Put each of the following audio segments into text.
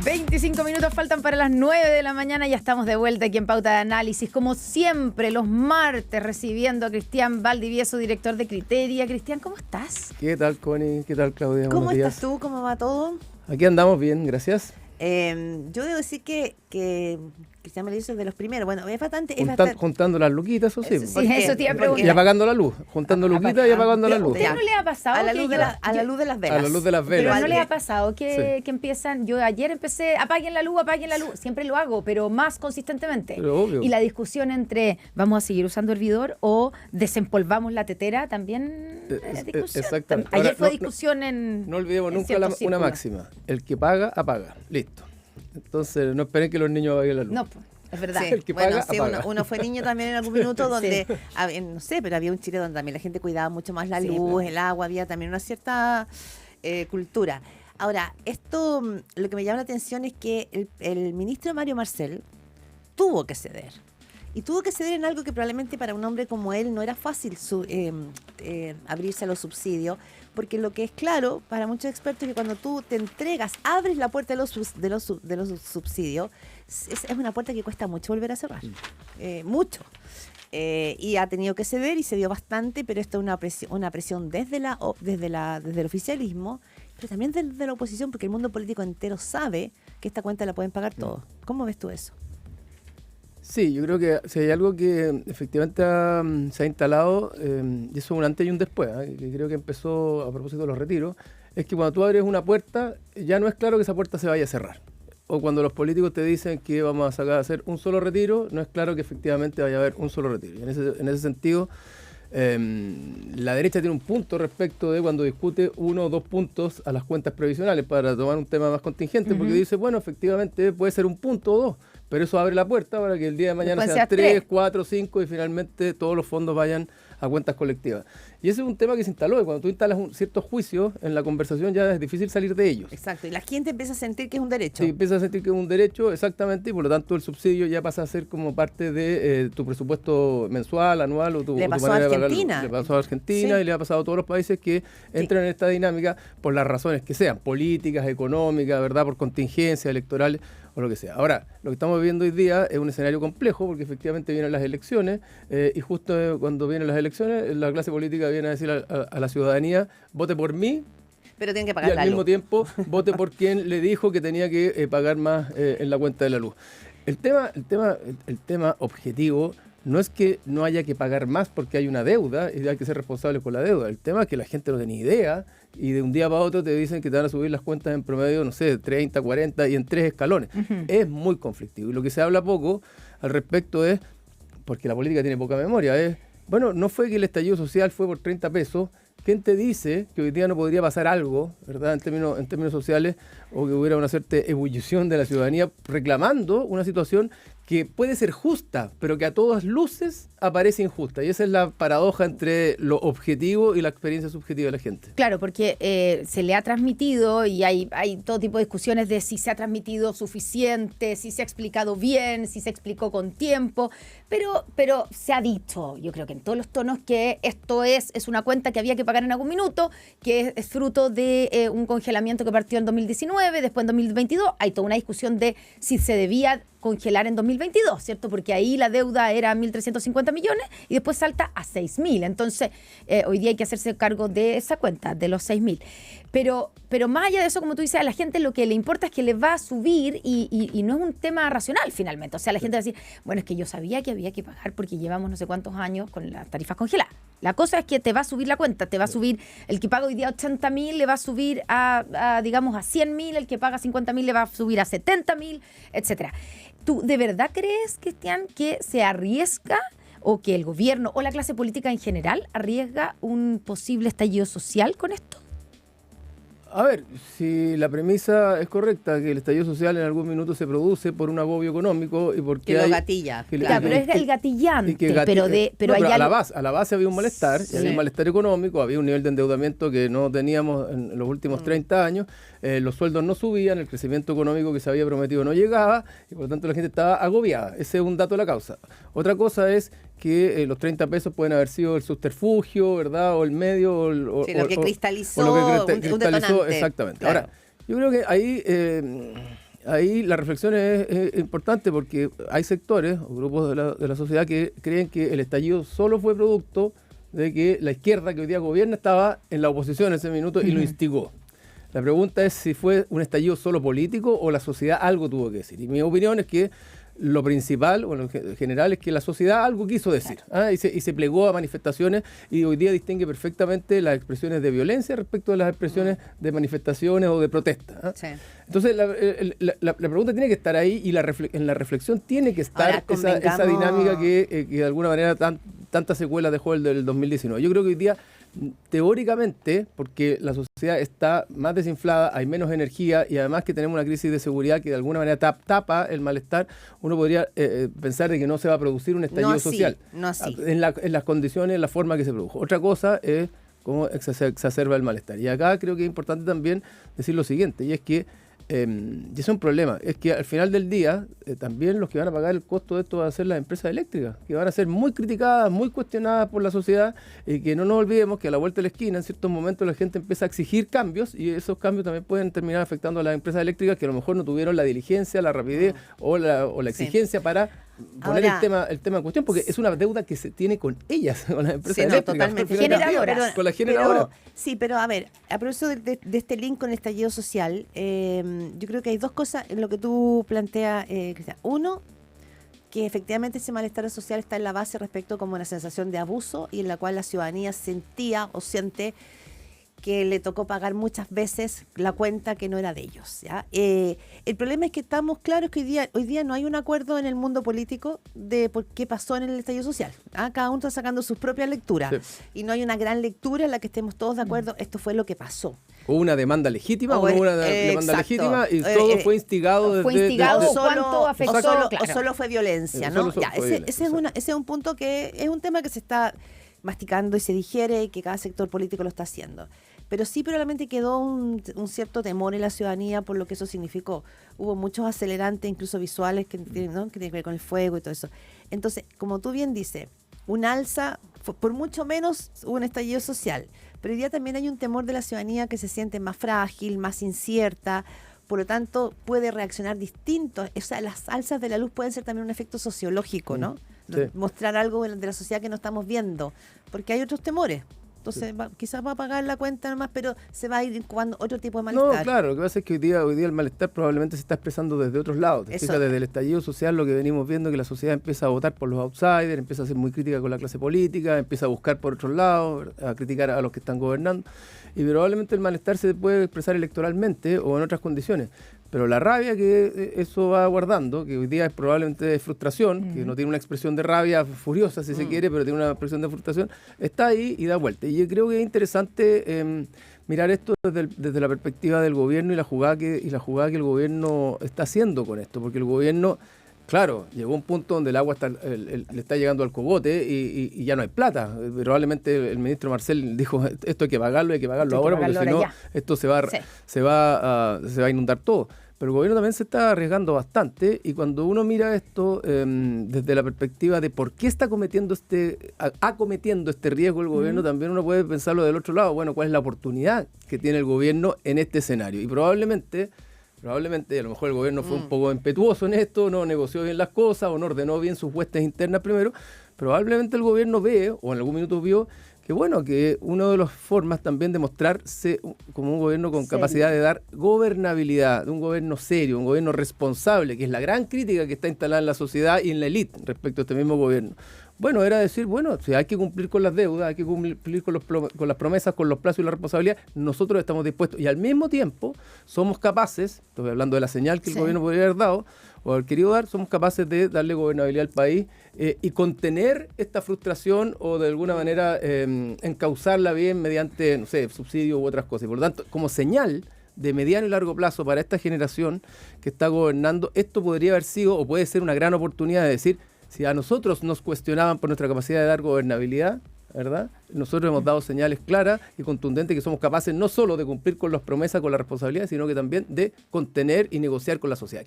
25 minutos faltan para las 9 de la mañana. Ya estamos de vuelta aquí en Pauta de Análisis. Como siempre, los martes recibiendo a Cristian Valdivieso, director de Criteria. Cristian, ¿cómo estás? ¿Qué tal, Connie? ¿Qué tal, Claudia? ¿Cómo estás tú? ¿Cómo va todo? Aquí andamos bien, gracias. Yo debo decir que Cristian Valdivieso es de los primeros. Bueno, es bastante... Juntando las luquitas, eso sí. Sí, eso te iba a preguntar. Y apagando la luz. Juntando luquitas y apagando la luz. ¿A usted no le ha pasado? A la luz de las velas. A la luz de las velas. Pero no le ha pasado que empiezan... Yo ayer empecé, apaguen la luz. Siempre lo hago, pero más consistentemente. Pero obvio. Y la discusión entre vamos a seguir usando hervidor o desempolvamos la tetera también es discusión. Exactamente. Ayer Ahora, fue discusión en... No olvidemos en nunca ciertos una círculos. máxima. El que paga, apaga. Listo. Entonces, no esperen que los niños apaguen la luz. No, pues, es verdad. Sí. El que Bueno, paga, sí, apaga. uno fue niño también en algún minuto donde, no sé, pero había un Chile donde también la gente cuidaba mucho más la luz, el agua, había también una cierta cultura. Ahora, esto, lo que me llama la atención es que el ministro Mario Marcel tuvo que ceder. Y tuvo que ceder en algo que probablemente para un hombre como él no era fácil abrirse a los subsidios, porque lo que es claro para muchos expertos es que cuando tú te entregas, abres la puerta de los subsidios, es una puerta que cuesta mucho volver a cerrar, mucho. Y ha tenido que ceder y cedió bastante, pero esto es una presión desde el oficialismo, pero también desde la oposición, porque el mundo político entero sabe que esta cuenta la pueden pagar todos. ¿Cómo ves tú eso? Sí, yo creo que si hay algo que efectivamente se ha instalado, y eso es un antes y un después, que creo que empezó a propósito de los retiros, es que cuando tú abres una puerta, ya no es claro que esa puerta se vaya a cerrar. O cuando los políticos te dicen que vamos a sacar a hacer un solo retiro, no es claro que efectivamente vaya a haber un solo retiro. Y en ese sentido, la derecha tiene un punto respecto de cuando discute 1 o 2 puntos a las cuentas previsionales para tomar un tema más contingente, porque dice, bueno, efectivamente puede ser 1 punto o 2, pero eso abre la puerta para que el día de mañana Después sean sea 3, 3, 4, 5 y finalmente todos los fondos vayan a cuentas colectivas. Y ese es un tema que se instaló, y cuando tú instalas ciertos juicios en la conversación ya es difícil salir de ellos. Exacto, y la gente empieza a sentir que es un derecho. Sí, empieza a sentir que es un derecho, exactamente, y por lo tanto el subsidio ya pasa a ser como parte de tu presupuesto mensual, anual, o tu Le pasó manera a de pagarlo. Argentina. Le pasó a Argentina, Sí. y le ha pasado a todos los países que entran en esta dinámica por las razones que sean, políticas, económicas, ¿verdad? Por contingencias electorales o lo que sea. Ahora, lo que estamos viviendo hoy día es un escenario complejo porque efectivamente vienen las elecciones, y justo cuando vienen las elecciones la clase política viene a decir a la ciudadanía, vote por mí, Pero tienen que y pagar al la mismo luz. tiempo vote por quien le dijo que tenía que pagar más en la cuenta de la luz. El tema objetivo no es que no haya que pagar más porque hay una deuda y hay que ser responsable con la deuda. El tema es que la gente no tiene idea y de un día para otro te dicen que te van a subir las cuentas en promedio, no sé, 30, 40 y en 3 escalones. Es muy conflictivo. Y lo que se habla poco al respecto es, porque la política tiene poca memoria, es, bueno, no fue que el estallido social fue por 30 pesos. ¿Quién te dice que hoy día no podría pasar algo, ¿verdad? En términos sociales, o que hubiera una cierta ebullición de la ciudadanía reclamando una situación que puede ser justa, pero que a todas luces aparece injusta? Y esa es la paradoja entre lo objetivo y la experiencia subjetiva de la gente. Claro, porque se le ha transmitido y hay todo tipo de discusiones de si se ha transmitido suficiente, si se ha explicado bien, si se explicó con tiempo, pero se ha dicho, yo creo que en todos los tonos, que esto es una cuenta que había que pagar en algún minuto, que es fruto de un congelamiento que partió en 2019, después en 2022, hay toda una discusión de si se debía congelar en 2022, ¿cierto? Porque ahí la deuda era 1.350 millones y después salta a 6.000. Entonces, hoy día hay que hacerse cargo de esa cuenta, de los 6.000. Pero más allá de eso, como tú dices, a la gente lo que le importa es que le va a subir y no es un tema racional finalmente. O sea, la gente va a decir, bueno, es que yo sabía que había que pagar porque llevamos no sé cuántos años con las tarifas congeladas. La cosa es que te va a subir la cuenta, te va a subir, el que paga hoy día 80.000 le va a subir digamos, a 100.000, el que paga 50.000 le va a subir a 70.000, etcétera. ¿Tú de verdad crees, Cristian, que se arriesga o que el gobierno o la clase política en general arriesga un posible estallido social con esto? A ver, si la premisa es correcta, que el estallido social en algún minuto se produce por un agobio económico y porque Que lo hay... gatilla. Claro, pero es el gatillante, pero no, hay a algo... la base había un malestar, Sí. había un malestar económico, había un nivel de endeudamiento que no teníamos en los últimos 30 años, los sueldos no subían, el crecimiento económico que se había prometido no llegaba, y por lo tanto la gente estaba agobiada. Ese es un dato de la causa. Otra cosa es que los 30 pesos pueden haber sido el subterfugio, ¿verdad? O el medio, Lo que cristalizó, o lo que un detonante. exactamente. Claro. Ahora, yo creo que ahí ahí la reflexión es importante porque hay sectores o grupos de la sociedad que creen que el estallido solo fue producto de que la izquierda que hoy día gobierna estaba en la oposición en ese minuto y lo instigó. La pregunta es si fue un estallido solo político o la sociedad algo tuvo que decir. Y mi opinión es que lo principal, bueno, en general, es que la sociedad algo quiso decir, y se plegó a manifestaciones y hoy día distingue perfectamente las expresiones de violencia respecto de las expresiones de manifestaciones o de protesta. Sí. Entonces, la pregunta tiene que estar ahí y en la reflexión tiene que estar esa dinámica que de alguna manera tantas secuelas dejó el del 2019. Yo creo que hoy día, teóricamente, porque la sociedad está más desinflada, hay menos energía y además que tenemos una crisis de seguridad que de alguna manera tapa el malestar, uno podría pensar de que no se va a producir un estallido social. No así. En las condiciones, en la forma que se produjo. Otra cosa es cómo se exacerba el malestar. Y acá creo que es importante también decir lo siguiente, y es que y es un problema, es que al final del día también los que van a pagar el costo de esto van a ser las empresas eléctricas, que van a ser muy criticadas, muy cuestionadas por la sociedad, y que no nos olvidemos que a la vuelta de la esquina en ciertos momentos la gente empieza a exigir cambios y esos cambios también pueden terminar afectando a las empresas eléctricas que a lo mejor no tuvieron la diligencia, la rapidez o la exigencia para poner el tema en cuestión, porque es una deuda que se tiene con ellas, con las empresas eléctricas. Totalmente. Con las generadoras. Sí, pero a ver, a propósito de este link con el estallido social, yo creo que hay dos cosas en lo que tú planteas, Cristian. Uno, que efectivamente ese malestar social está en la base respecto como una sensación de abuso y en la cual la ciudadanía sentía o siente que le tocó pagar muchas veces la cuenta que no era de ellos, ¿ya? El problema es que estamos claros que hoy día no hay un acuerdo en el mundo político de por qué pasó en el estallido social. Cada uno está sacando sus propias lecturas, y no hay una gran lectura en la que estemos todos de acuerdo, esto fue lo que pasó. O una demanda legítima o no una demanda legítima y todo fue instigado cuánto afectó, o solo fue violencia, ¿no? Ese es un punto que es un tema que se está masticando y se digiere y que cada sector político lo está haciendo. Pero sí probablemente quedó un cierto temor en la ciudadanía por lo que eso significó. Hubo muchos acelerantes, incluso visuales, que tienen que ver con el fuego y todo eso. Entonces, como tú bien dices, un alza, por mucho menos hubo un estallido social. Pero hoy día también hay un temor de la ciudadanía que se siente más frágil, más incierta, por lo tanto puede reaccionar distinto. O sea, las alzas de la luz pueden ser también un efecto sociológico, ¿no? Sí. Mostrar algo de la sociedad que no estamos viendo, porque hay otros temores. Entonces quizás va a pagar la cuenta nomás, pero se va a ir incubando otro tipo de malestar. No, claro, lo que pasa es que hoy día el malestar probablemente se está expresando desde otros lados. Desde el estallido social lo que venimos viendo es que la sociedad empieza a votar por los outsiders, empieza a ser muy crítica con la clase política, empieza a buscar por otros lados, a criticar a los que están gobernando. Y probablemente el malestar se puede expresar electoralmente o en otras condiciones. Pero la rabia que eso va guardando, que hoy día es probablemente de frustración, que no tiene una expresión de rabia furiosa si se quiere, pero tiene una expresión de frustración, está ahí y da vuelta. Y yo creo que es interesante mirar esto desde la perspectiva del gobierno y la jugada que el gobierno está haciendo con esto, porque el gobierno, claro, llegó a un punto donde el agua le está llegando al cogote y ya no hay plata. Probablemente el ministro Marcel dijo, esto hay que pagarlo ahora, porque si no, esto se va a inundar todo. Pero el gobierno también se está arriesgando bastante, y cuando uno mira esto desde la perspectiva de por qué está cometiendo este riesgo el gobierno, también uno puede pensarlo del otro lado. Bueno, ¿cuál es la oportunidad que tiene el gobierno en este escenario? Y probablemente a lo mejor el gobierno fue un poco impetuoso en esto, no negoció bien las cosas o no ordenó bien sus huestes internas primero. Probablemente el gobierno ve, o en algún minuto vio, que bueno, que una de las formas también de mostrarse como un gobierno con capacidad de dar gobernabilidad, de un gobierno serio, un gobierno responsable, que es la gran crítica que está instalada en la sociedad y en la élite respecto a este mismo gobierno. Bueno, era decir, bueno, si hay que cumplir con las deudas, hay que cumplir con las promesas, con los plazos y la responsabilidad, nosotros estamos dispuestos. Y al mismo tiempo somos capaces, estoy hablando de la señal que el gobierno podría haber dado, o haber querido dar, somos capaces de darle gobernabilidad al país y contener esta frustración o de alguna manera encauzarla bien mediante, no sé, subsidios u otras cosas. Y por lo tanto, como señal de mediano y largo plazo para esta generación que está gobernando, esto podría haber sido o puede ser una gran oportunidad de decir, si a nosotros nos cuestionaban por nuestra capacidad de dar gobernabilidad, ¿verdad? nosotros hemos dado señales claras y contundentes que somos capaces no solo de cumplir con las promesas, con las responsabilidades, sino que también de contener y negociar con la sociedad.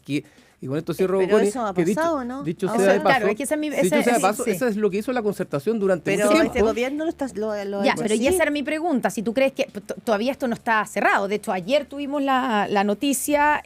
Y con esto cierro, pero Connie, eso ha que pasado, ¿no? dicho Eso, sea de paso, claro, es que esa es mi- dicho esa- sea de sí, paso, sí. eso es lo que hizo la concertación durante Pero mucho tiempo. este gobierno lo ha Ya, hecho pero así. y esa era mi pregunta, si tú crees que todavía esto no está cerrado. De hecho, ayer tuvimos la noticia,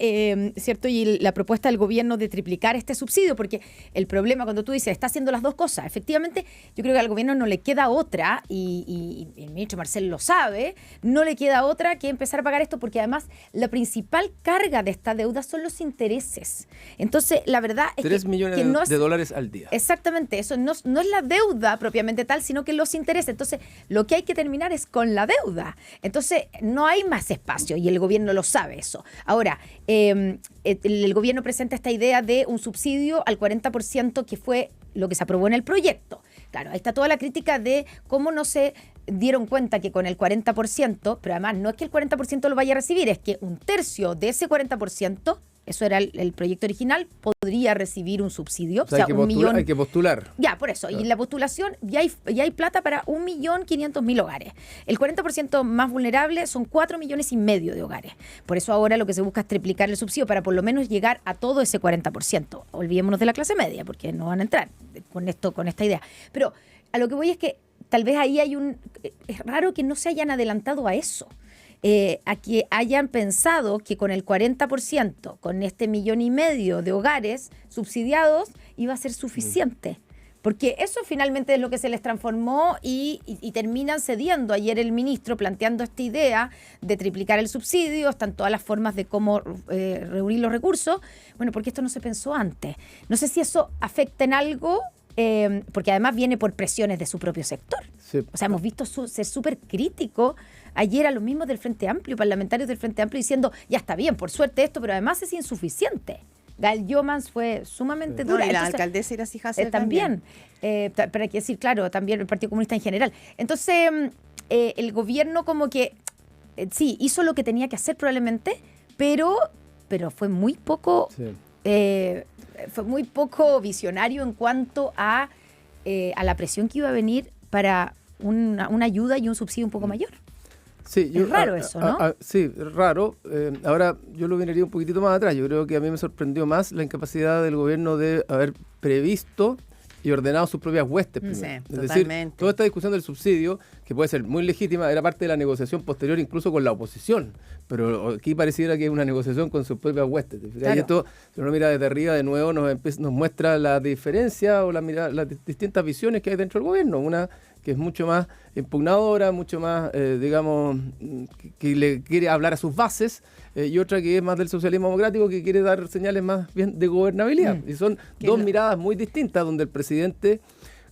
¿cierto? Y la propuesta del gobierno de triplicar este subsidio, porque el problema cuando tú dices, está haciendo las dos cosas, efectivamente, yo creo que al gobierno no le queda otra, y el ministro Marcel lo sabe, no le queda otra que empezar a pagar esto, porque además la principal carga de esta deuda son los intereses. Entonces, la verdad es 3 millones que no es, de dólares al día. exactamente, eso no es la deuda propiamente tal, sino que los intereses. Entonces, lo que hay que terminar es con la deuda. Entonces, no hay más espacio y el gobierno lo sabe eso. Ahora, el gobierno presenta esta idea de un subsidio al 40%, que fue lo que se aprobó en el proyecto. Claro, ahí está toda la crítica de cómo no se dieron cuenta que con el 40%, pero además no es que el 40% lo vaya a recibir, es que un tercio de ese 40%, eso era el proyecto original, podría recibir un subsidio. O sea, hay que postular. Ya, por eso. Y en la postulación ya hay plata para 1.500.000 hogares. El 40% más vulnerable son 4,5 millones de hogares. Por eso ahora lo que se busca es triplicar el subsidio para por lo menos llegar a todo ese 40%. Olvidémonos de la clase media, porque no van a entrar con esta idea. Pero a lo que voy es que tal vez ahí es raro que no se hayan adelantado a eso. A que hayan pensado que con el 40%, con este 1,5 millones de hogares subsidiados, iba a ser suficiente. Porque eso finalmente es lo que se les transformó y terminan cediendo. Ayer el ministro planteando esta idea de triplicar el subsidio, están todas las formas de cómo reunir los recursos. Bueno, porque esto no se pensó antes. No sé si eso afecta en algo, porque además viene por presiones de su propio sector. Sí. O sea, hemos visto ser súper crítico ayer a los mismos del Frente Amplio, parlamentarios del Frente Amplio, diciendo, ya está bien, por suerte esto, pero además es insuficiente. Gael Jomans fue sumamente dura. No, y la Entonces, alcaldesa Iracy Hasler también. Pero hay que decir, claro, también el Partido Comunista en general. Entonces, el gobierno como que, sí, hizo lo que tenía que hacer probablemente, pero fue muy poco... Sí. Fue muy poco visionario en cuanto a la presión que iba a venir para una ayuda y un subsidio un poco mayor. Sí, Es raro eso, ¿no? Sí, es raro. Ahora, yo lo miraría un poquitito más atrás. Yo creo que a mí me sorprendió más la incapacidad del gobierno de haber previsto y ordenado sus propias huestes primero. Sí, es totalmente. decir, toda esta discusión del subsidio, que puede ser muy legítima, era parte de la negociación posterior incluso con la oposición. Pero aquí pareciera que es una negociación con sus propias huestes. Claro. Y esto, si uno mira desde arriba, de nuevo nos muestra la diferencia o las distintas visiones que hay dentro del gobierno. Una que es mucho más impugnadora, mucho más, digamos, que le quiere hablar a sus bases, y otra que es más del socialismo democrático, que quiere dar señales más bien de gobernabilidad. Y son dos miradas muy distintas, donde el presidente,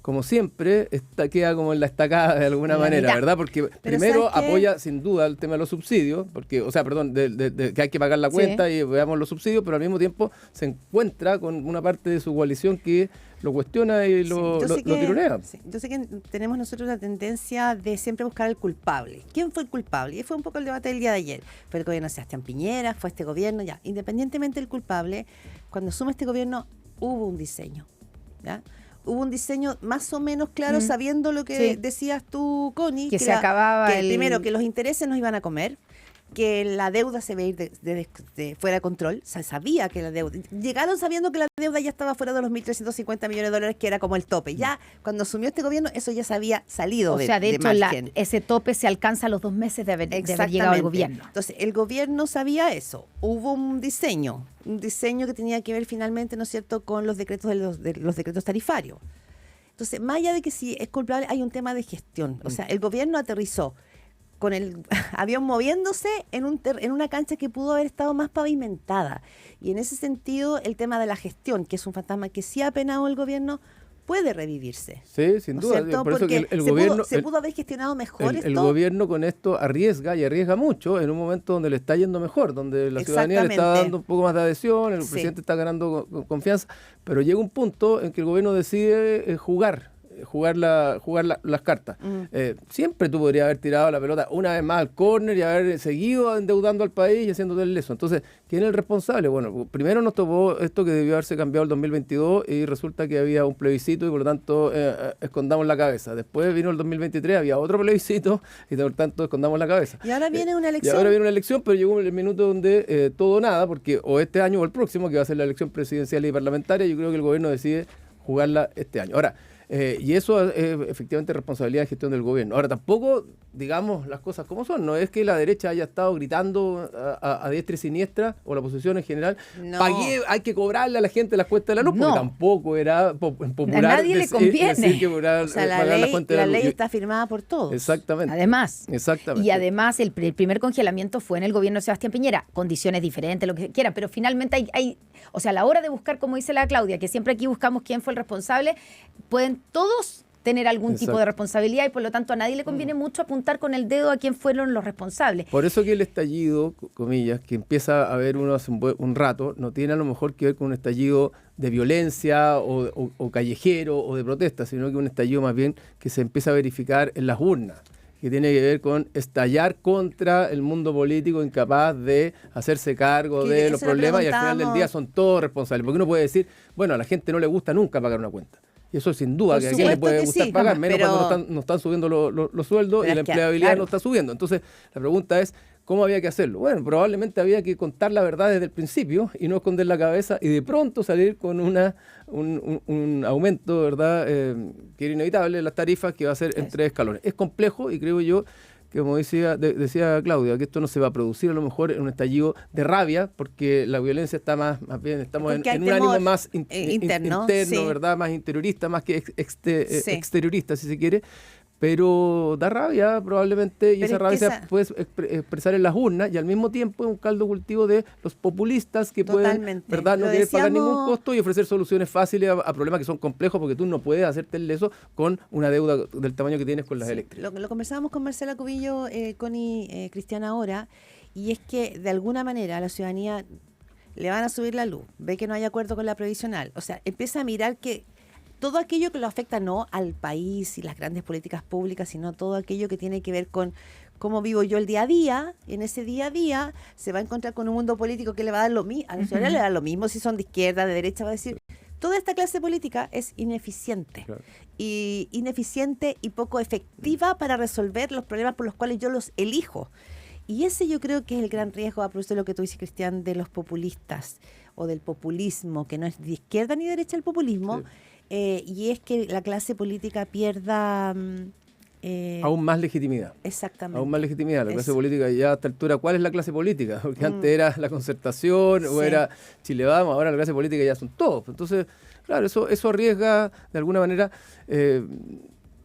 como siempre, queda como en la estacada de alguna manera, mitad. ¿verdad? Porque primero apoya sin duda el tema de los subsidios, porque, o sea, perdón, de que hay que pagar la cuenta y veamos los subsidios, pero al mismo tiempo se encuentra con una parte de su coalición que lo cuestiona y lo tironea. Sí, yo sé que tenemos nosotros la tendencia de siempre buscar al culpable. ¿Quién fue el culpable? Y fue un poco el debate del día de ayer. Fue el gobierno de Sebastián Piñera, fue este gobierno, ya. Independientemente del culpable, cuando asume este gobierno hubo un diseño, ¿ya? Hubo un diseño más o menos claro, sabiendo lo que decías tú, Connie. Que se acababa primero, que los intereses nos iban a comer, que la deuda se iba a ir de fuera de control. O sea, sabía que la deuda... Llegaron sabiendo que la deuda ya estaba fuera de los 1.350 millones de dólares, que era como el tope. Ya, cuando asumió este gobierno, eso ya se había salido de hecho, margen. ese tope se alcanza a los 2 meses de haber llegado al gobierno. Entonces, el gobierno sabía eso. Hubo un diseño que tenía que ver finalmente, ¿no es cierto?, con los decretos de los decretos tarifarios. Entonces, más allá de que si es culpable, hay un tema de gestión. O sea, el gobierno aterrizó con el avión moviéndose en una cancha que pudo haber estado más pavimentada. Y en ese sentido, el tema de la gestión, que es un fantasma que sí ha penado el gobierno, puede revivirse. Sí, sin duda. Por eso que el gobierno se pudo haber gestionado mejor el gobierno con esto arriesga mucho en un momento donde le está yendo mejor, donde la ciudadanía le está dando un poco más de adhesión, el presidente está ganando confianza, pero llega un punto en que el gobierno decide jugar jugar las cartas. Siempre tú podrías haber tirado la pelota una vez más al córner y haber seguido endeudando al país y haciéndote el leso. Entonces, ¿quién es el responsable? Bueno, primero nos tocó esto que debió haberse cambiado el 2022 y resulta que había un plebiscito y por lo tanto escondamos la cabeza. Después vino el 2023, había otro plebiscito y por lo tanto escondamos la cabeza. Y ahora viene una elección. Y ahora viene una elección, pero llegó el minuto donde todo o nada, porque o este año o el próximo, que va a ser la elección presidencial y parlamentaria, yo creo que el gobierno decide jugarla este año. Ahora, y eso es efectivamente responsabilidad de gestión del gobierno. Ahora, tampoco digamos las cosas como son. No es que la derecha haya estado gritando a diestra y siniestra, o la oposición en general, pagué, hay que cobrarle a la gente las cuentas de la luz, porque tampoco era popular. A nadie le conviene. Decir que o sea, la ley está firmada por todos. Exactamente. Además. Exactamente. Y además el primer congelamiento fue en el gobierno de Sebastián Piñera. Condiciones diferentes, lo que quieran, pero finalmente hay o sea, a la hora de buscar, como dice la Claudia, que siempre aquí buscamos quién fue el responsable, pueden todos tener algún tipo de responsabilidad y por lo tanto a nadie le conviene mucho apuntar con el dedo a quién fueron los responsables. Por eso que el estallido, comillas, que empieza a haber uno hace un rato, no tiene a lo mejor que ver con un estallido de violencia o callejero o de protesta, sino que un estallido más bien que se empieza a verificar en las urnas, que tiene que ver con estallar contra el mundo político incapaz de hacerse cargo de los problemas y al final del día son todos responsables. Porque uno puede decir, bueno, a la gente no le gusta nunca pagar una cuenta. Y eso sin duda, que a quién le puede gustar pagar, menos cuando no están subiendo los sueldos y la empleabilidad no está subiendo. Entonces, la pregunta es, ¿cómo había que hacerlo? Bueno, probablemente había que contar la verdad desde el principio y no esconder la cabeza y de pronto salir con un aumento, ¿verdad?, que era inevitable en las tarifas, que va a ser en 3 escalones. Es complejo y creo yo que, como decía Claudia, que esto no se va a producir a lo mejor en un estallido de rabia, porque la violencia está más bien, estamos en un ánimo más interno, sí, ¿verdad?, más interiorista, más que exteriorista, si se quiere. Pero da rabia probablemente, y esa rabia se puede expresar en las urnas, y al mismo tiempo es un caldo cultivo de los populistas que pueden, ¿verdad?, no querer pagar ningún costo y ofrecer soluciones fáciles a problemas que son complejos, porque tú no puedes hacerte el leso con una deuda del tamaño que tienes con las eléctricas. Lo conversábamos con Marcela Cubillo, Connie, Cristiana ahora, y es que de alguna manera a la ciudadanía le van a subir la luz, ve que no hay acuerdo con la previsional, o sea, empieza a mirar que todo aquello que lo afecta no al país y las grandes políticas públicas, sino todo aquello que tiene que ver con cómo vivo yo el día a día. En ese día a día se va a encontrar con un mundo político que le va a dar lo mismo, a la ciudadanía le da lo mismo si son de izquierda, de derecha, va a decir, toda esta clase política es ineficiente. Claro. Y ineficiente y poco efectiva para resolver los problemas por los cuales yo los elijo. Y ese yo creo que es el gran riesgo, a propósito de lo que tú dices, Cristian, de los populistas o del populismo, que no es de izquierda ni derecha el populismo. Sí. Y es que la clase política pierda aún más legitimidad. Exactamente. Aún más legitimidad. La clase política ya a esta altura, ¿cuál es la clase política? Porque antes era la Concertación o era Chile Vamos, ahora la clase política ya son todos. Entonces, claro, eso arriesga de alguna manera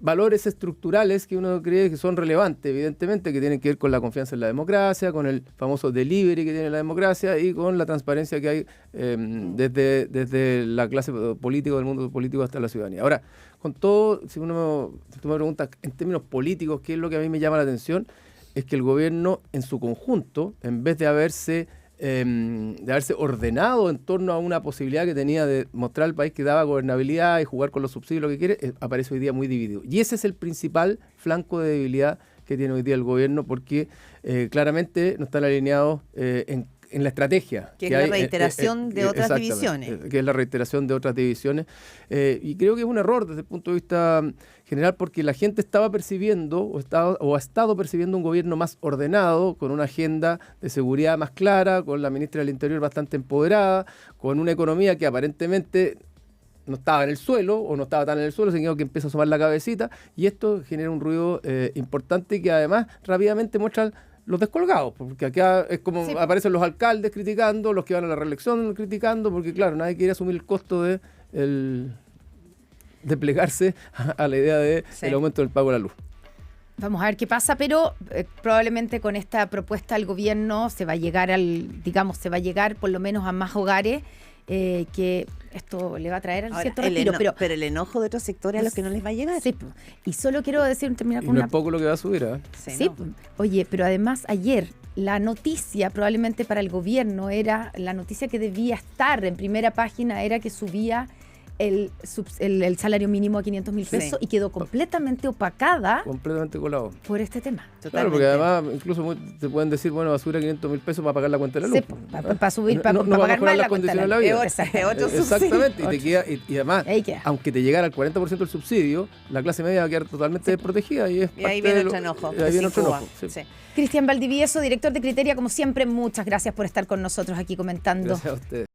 valores estructurales que uno cree que son relevantes, evidentemente, que tienen que ver con la confianza en la democracia, con el famoso delivery que tiene la democracia y con la transparencia que hay desde la clase política, del mundo político hasta la ciudadanía. Ahora, con todo, si tú me preguntas en términos políticos, ¿qué es lo que a mí me llama la atención? Es que el gobierno en su conjunto, en vez de haberse ordenado en torno a una posibilidad que tenía de mostrar al país que daba gobernabilidad y jugar con los subsidios, lo que quiere, aparece hoy día muy dividido. Y ese es el principal flanco de debilidad que tiene hoy día el gobierno, porque claramente no están alineados en la estrategia. Que es la reiteración de otras divisiones. Que es la reiteración de otras divisiones. Y creo que es un error desde el punto de vista general, porque la gente estaba percibiendo o ha estado percibiendo un gobierno más ordenado, con una agenda de seguridad más clara, con la ministra del Interior bastante empoderada, con una economía que aparentemente no estaba en el suelo o no estaba tan en el suelo, sino que empieza a asomar la cabecita, y esto genera un ruido importante que además rápidamente muestra los descolgados, porque acá es como aparecen los alcaldes criticando, los que van a la reelección criticando, porque claro, nadie quiere asumir el costo de plegarse a la idea del aumento del pago de la luz. Vamos a ver qué pasa, pero probablemente con esta propuesta al gobierno se va a llegar por lo menos a más hogares, que esto le va a traer al cierto respiro. Pero el enojo de otros sectores a los que no les va a llegar. Sí, y solo quiero terminar con no es poco lo que va a subir, ¿eh? Sí, oye, pero además ayer la noticia probablemente para el gobierno era, la noticia que debía estar en primera página era que subía el salario mínimo a 500.000 pesos y quedó completamente opacada completamente colado por este tema. Claro, porque además incluso te pueden decir, bueno, va a subir a 500.000 pesos para pagar la cuenta de la luz. Para subir, para no pagar más la condiciones cuenta de la vida. Exactamente. Y además, aunque te llegara el 40% del subsidio, la clase media va a quedar totalmente desprotegida. Y ahí viene otro enojo. Ahí viene otro enojo. Sí. Cristian Valdivieso, director de Criteria, como siempre, muchas gracias por estar con nosotros aquí comentando. Gracias a ustedes.